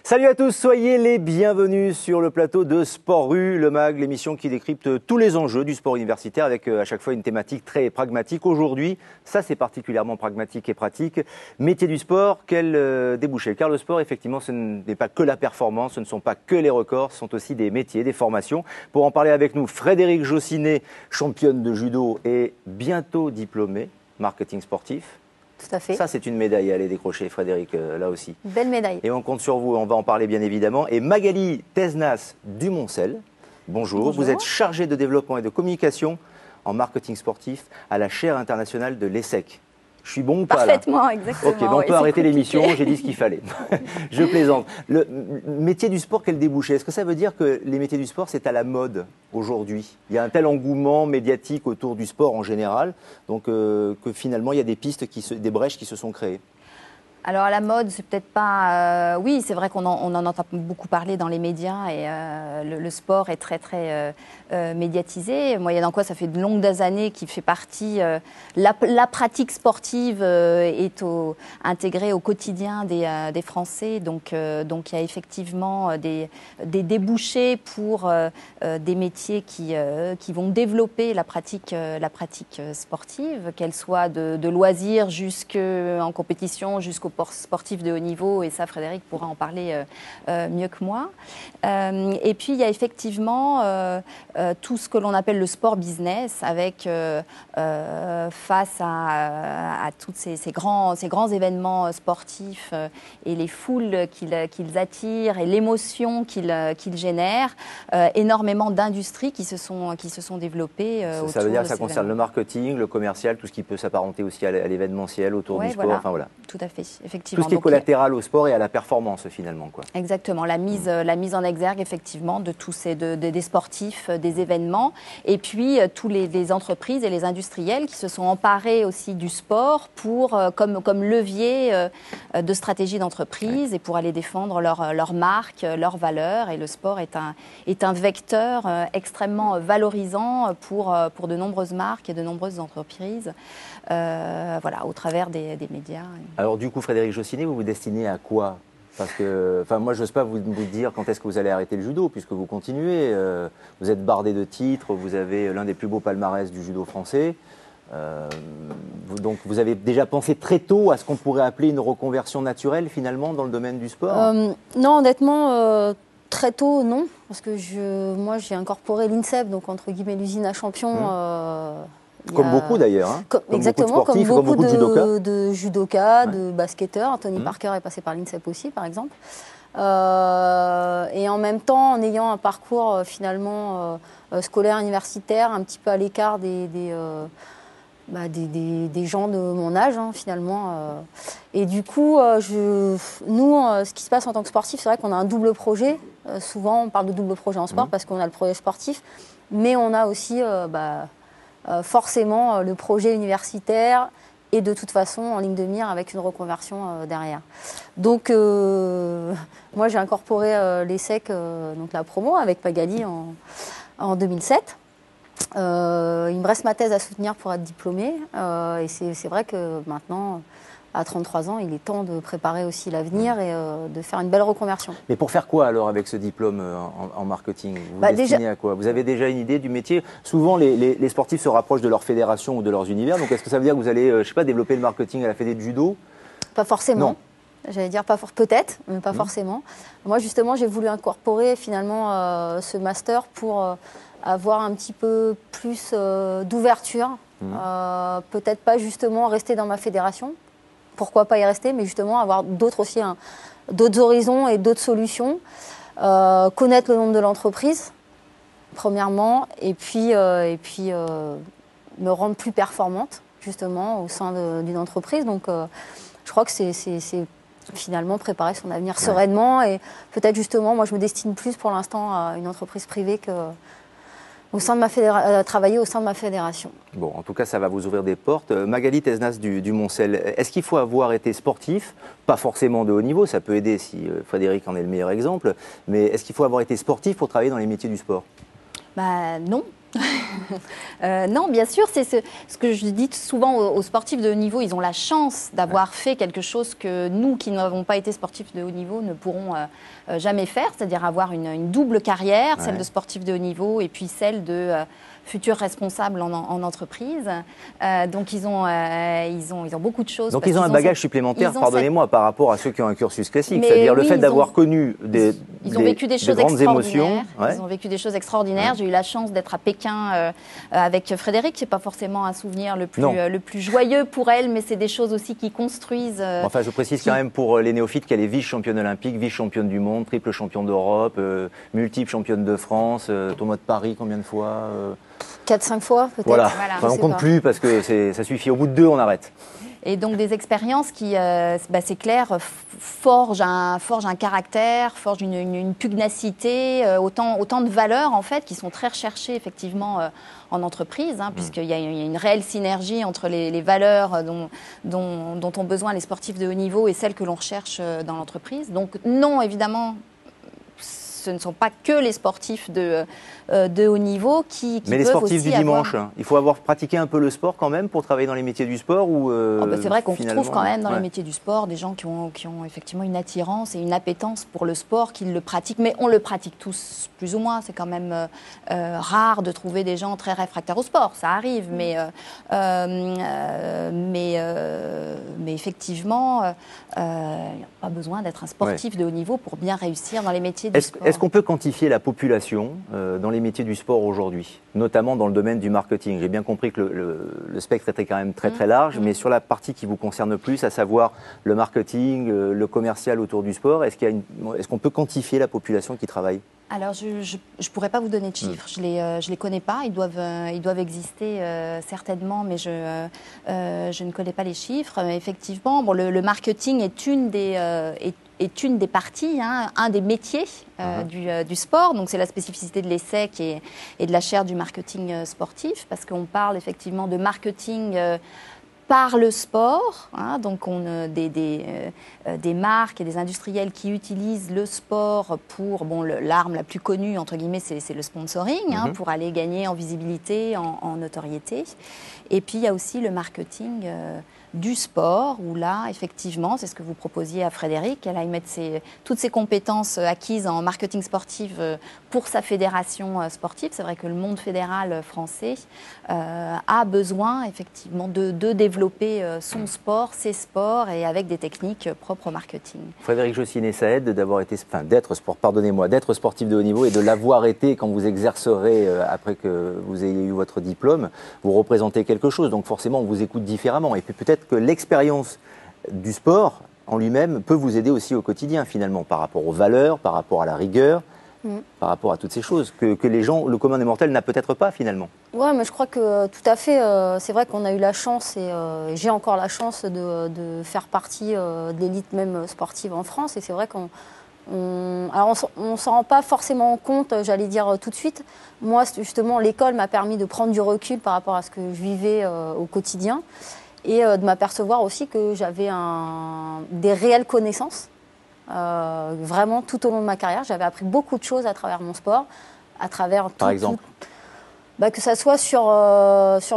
Salut à tous, soyez les bienvenus sur le plateau de Sport Rue, le MAG, l'émission qui décrypte tous les enjeux du sport universitaire avec à chaque fois une thématique très pragmatique. Aujourd'hui, ça c'est particulièrement pragmatique et pratique. Métier du sport, quel débouché? Car le sport, effectivement, ce n'est pas que la performance, ce ne sont pas que les records, ce sont aussi des métiers, des formations. Pour en parler avec nous, Frédérique Jossinet, championne de judo et bientôt diplômée, marketing sportif. Tout à fait. Ça, c'est une médaille à aller décrocher, Frédéric, là aussi. Belle médaille. Et on compte sur vous, on va en parler bien évidemment. Et Magali Tesnas Dumoncel, bonjour. Vous êtes chargée de développement et de communication en marketing sportif à la chaire internationale de l'ESSEC. Je suis bon ou pas là? Parfaitement, exactement. Ok, on peut arrêter l'émission, j'ai dit ce qu'il fallait. Je plaisante. Le métier du sport, quel débouché? Est-ce que ça veut dire que les métiers du sport, c'est à la mode aujourd'hui? Il y a un tel engouement médiatique autour du sport en général, donc que finalement, il y a des pistes, des brèches qui se sont créées. Alors à la mode, c'est peut-être pas... oui, c'est vrai qu'on en entend beaucoup parler dans les médias et le sport est très médiatisé. Moyennant quoi, ça fait de longues années qu'il fait partie... la pratique sportive est intégrée au quotidien des Français. Donc il y a effectivement des débouchés pour des métiers qui vont développer la pratique sportive, qu'elle soit de loisirs jusqu'en compétition, jusqu'au sportif de haut niveau, et ça Frédéric pourra en parler mieux que moi. Et puis il y a effectivement tout ce que l'on appelle le sport business, avec face à tous ces grands événements sportifs et les foules qu'ils attirent et l'émotion qu'ils génèrent, énormément d'industries qui se sont développées. Ça veut dire que ça concerne le marketing, le commercial, tout ce qui peut s'apparenter aussi à l'événementiel autour du sport. Voilà. Enfin, voilà. Tout à fait, effectivement. Tout ce qui est collatéral au sport et à la performance finalement, quoi. Exactement, la mise en exergue effectivement de tous des sportifs, des événements, et puis tous les entreprises et les industriels qui se sont emparés aussi du sport pour comme levier de stratégie d'entreprise et pour aller défendre leur marque, leurs valeurs. Et le sport est un vecteur extrêmement valorisant pour de nombreuses marques et de nombreuses entreprises, voilà, au travers des médias. Alors du coup, Frédéric Jossinet, vous vous destinez à quoi? Parce que, enfin, moi, je n'ose pas vous dire quand est-ce que vous allez arrêter le judo, puisque vous continuez. Vous êtes bardé de titres, vous avez l'un des plus beaux palmarès du judo français. Donc, vous avez déjà pensé très tôt à ce qu'on pourrait appeler une reconversion naturelle, finalement, dans le domaine du sport? Non, honnêtement, très tôt, non. Parce que moi, j'ai incorporé l'INSEP, donc entre guillemets l'usine à champions. Comme beaucoup d'ailleurs, hein. Exactement, comme beaucoup de judokas, de basketteurs. Tony Parker est passé par l'INSEP aussi, par exemple. Et en même temps, en ayant un parcours finalement scolaire, universitaire, un petit peu à l'écart des gens de mon âge, hein, finalement. Et du coup, ce qui se passe en tant que sportif, c'est vrai qu'on a un double projet. Souvent, on parle de double projet en sport parce qu'on a le projet sportif, mais on a aussi... forcément le projet universitaire et de toute façon en ligne de mire avec une reconversion derrière. Donc moi j'ai incorporé l'ESSEC, donc la promo avec Magali en 2007. Il me reste ma thèse à soutenir pour être diplômée et c'est vrai que maintenant, à 33 ans, il est temps de préparer aussi l'avenir et de faire une belle reconversion. Mais pour faire quoi alors avec ce diplôme en marketing? Vous vous destinez à quoi? Vous avez déjà une idée du métier? Souvent, les sportifs se rapprochent de leur fédération ou de leurs univers. Donc, est-ce que ça veut dire que vous allez, je sais pas, développer le marketing à la fédé de judo? Pas forcément. Non. J'allais dire peut-être, mais pas forcément. Moi, justement, j'ai voulu incorporer finalement ce master pour avoir un petit peu plus d'ouverture. Peut-être pas justement rester dans ma fédération. Pourquoi pas y rester, mais justement avoir d'autres horizons et d'autres solutions. Connaître le nom de l'entreprise, premièrement, et puis me rendre plus performante, justement, au sein d'une entreprise. Donc, je crois que c'est finalement préparer son avenir sereinement. Et peut-être, justement, moi, je me destine plus pour l'instant à une entreprise privée que... travailler au sein de ma fédération. Bon, en tout cas, ça va vous ouvrir des portes. Magali Tesnas Dumoncel, est-ce qu'il faut avoir été sportif? Pas forcément de haut niveau, ça peut aider si Frédéric en est le meilleur exemple, mais est-ce qu'il faut avoir été sportif pour travailler dans les métiers du sport? Non, Non, bien sûr, c'est ce que je dis souvent aux sportifs de haut niveau. Ils ont la chance d'avoir fait quelque chose que nous, qui n'avons pas été sportifs de haut niveau, ne pourront jamais faire, c'est-à-dire avoir une double carrière, celle de sportif de haut niveau et puis celle de futurs responsables en entreprise. Donc ils ont beaucoup de choses. Donc ils ont un bagage supplémentaire, pardonnez-moi, par rapport à ceux qui ont un cursus classique. C'est-à-dire oui, le fait d'avoir connu ils ont vécu des choses grandes émotions. Ils ont vécu des choses extraordinaires. J'ai eu la chance d'être à Pékin avec Frédéric. C'est pas forcément un souvenir le plus joyeux pour elle, mais c'est des choses aussi qui construisent. Enfin, je précise quand même pour les néophytes qu'elle est vice-championne olympique, vice-championne du monde, triple championne d'Europe, multiple championne de France, tournoi de Paris, combien de fois 4-5 fois peut-être. Voilà. Enfin, on ne compte plus parce que ça suffit. Au bout de 2, on arrête. Et donc des expériences qui, c'est clair, forgent un caractère, forgent une pugnacité, autant de valeurs en fait qui sont très recherchées effectivement en entreprise, puisqu'il y a une réelle synergie entre les valeurs dont ont besoin les sportifs de haut niveau et celles que l'on recherche dans l'entreprise. Donc non, évidemment, ce ne sont pas que les sportifs de haut niveau qui mais les sportifs du dimanche, il faut avoir pratiqué un peu le sport quand même pour travailler dans les métiers du sport ou c'est vrai qu'on retrouve quand même dans les métiers du sport des gens qui ont effectivement une attirance et une appétence pour le sport, qui le pratiquent, mais on le pratique tous plus ou moins. C'est quand même rare de trouver des gens très réfractaires au sport, ça arrive, mais effectivement, il n'y a pas besoin d'être un sportif de haut niveau pour bien réussir dans les métiers du sport. Est-ce qu'on peut quantifier la population dans les métiers du sport aujourd'hui, notamment dans le domaine du marketing? J'ai bien compris que le spectre était quand même très large, mais sur la partie qui vous concerne plus, à savoir le marketing, le commercial autour du sport, est-ce qu'on peut quantifier la population qui travaille? Alors, je ne pourrais pas vous donner de chiffres. Je les connais pas. Ils doivent exister certainement, mais je ne connais pas les chiffres. Mais effectivement, le marketing est une des parties, un des métiers du sport. Donc, c'est la spécificité de l'ESSEC et de la chaire du marketing sportif, parce qu'on parle effectivement de marketing par le sport, donc on a des marques et des industriels qui utilisent le sport pour, l'arme la plus connue, entre guillemets, c'est le sponsoring, pour aller gagner en visibilité, en notoriété. Et puis il y a aussi le marketing du sport, où là, effectivement, c'est ce que vous proposiez à Frédéric, elle aille mettre toutes ses compétences acquises en marketing sportif pour sa fédération sportive. C'est vrai que le monde fédéral français a besoin, effectivement, de développer son sport, ses sports, et avec des techniques propres au marketing. Frédéric Jossinet, ça aide d'être sportif de haut niveau et de l'avoir été quand vous exercerez après que vous ayez eu votre diplôme. Vous représentez quelque chose, donc forcément, on vous écoute différemment. Et puis peut-être que l'expérience du sport en lui-même peut vous aider aussi au quotidien, finalement, par rapport aux valeurs, par rapport à la rigueur, par rapport à toutes ces choses que les gens, le commun des mortels, n'a peut-être pas, finalement. Oui, mais je crois que tout à fait, c'est vrai qu'on a eu la chance, et j'ai encore la chance de faire partie de l'élite même sportive en France, et c'est vrai qu'on ne s'en rend pas forcément compte, j'allais dire tout de suite. Moi, justement, l'école m'a permis de prendre du recul par rapport à ce que je vivais au quotidien, et de m'apercevoir aussi que j'avais des réelles connaissances, vraiment tout au long de ma carrière. J'avais appris beaucoup de choses à travers mon sport, à travers Par exemple que ça soit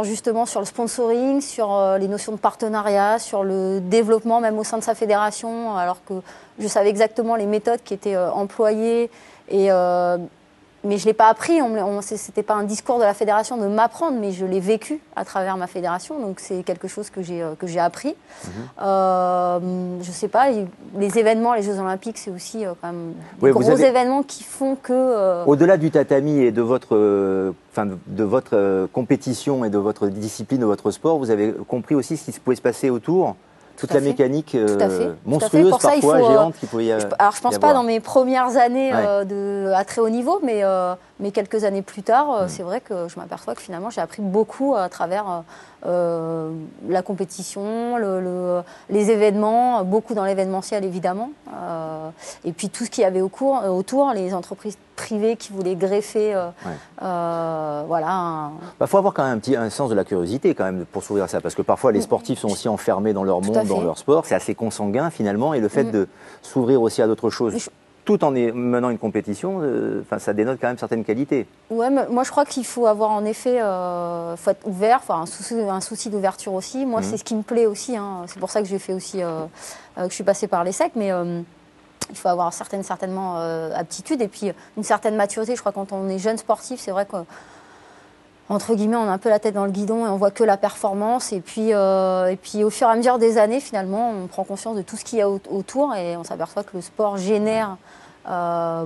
justement sur le sponsoring, sur les notions de partenariat, sur le développement même au sein de sa fédération, alors que je savais exactement les méthodes qui étaient employées, mais je ne l'ai pas appris, ce n'était pas un discours de la fédération de m'apprendre, mais je l'ai vécu à travers ma fédération, donc c'est quelque chose que j'ai appris. Je ne sais pas, les événements, les Jeux Olympiques, c'est aussi quand même des gros événements qui font que... Au-delà du tatami et de votre compétition et de votre discipline, de votre sport, vous avez compris aussi ce qui pouvait se passer autour, toute la mécanique monstrueuse, parfois géante qu'il pouvait y avoir. Alors je ne pense pas dans mes premières années à très haut niveau, mais quelques années plus tard, c'est vrai que je m'aperçois que finalement j'ai appris beaucoup à travers la compétition, les événements, beaucoup dans l'événementiel évidemment, et puis tout ce qu'il y avait autour, les entreprises privées qui voulaient greffer, voilà. Faut avoir quand même un sens de la curiosité quand même pour s'ouvrir à ça, parce que parfois les sportifs sont aussi enfermés dans leur monde, dans leur sport, c'est assez consanguin finalement, et le fait de s'ouvrir aussi à d'autres choses tout en menant une compétition, ça dénote quand même certaines qualités. Ouais, moi je crois qu'il faut avoir en effet, faut être ouvert, un souci d'ouverture aussi. Moi, c'est ce qui me plaît aussi. Hein. C'est pour ça que j'ai fait aussi, que je suis passée par l'ESSEC, mais il faut avoir certainement aptitude et puis une certaine maturité. Je crois que quand on est jeune sportif, c'est vrai que entre guillemets, on a un peu la tête dans le guidon et on voit que la performance. Et puis au fur et à mesure des années, finalement, on prend conscience de tout ce qu'il y a autour et on s'aperçoit que le sport génère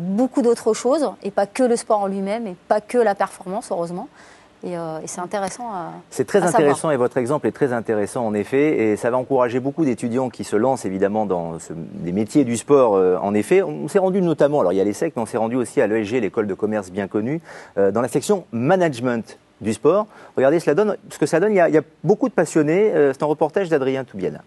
beaucoup d'autres choses et pas que le sport en lui-même et pas que la performance, heureusement. Et c'est intéressant C'est très à intéressant savoir. et votre exemple est très intéressant en effet et ça va encourager beaucoup d'étudiants qui se lancent évidemment dans des métiers du sport en effet. On s'est rendu notamment, alors il y a l'ESSEC, mais on s'est rendu aussi à l'ESG, l'école de commerce bien connue, dans la section management du sport. Regardez ce que ça donne, il y a beaucoup de passionnés. C'est un reportage d'Adrien Toubiana.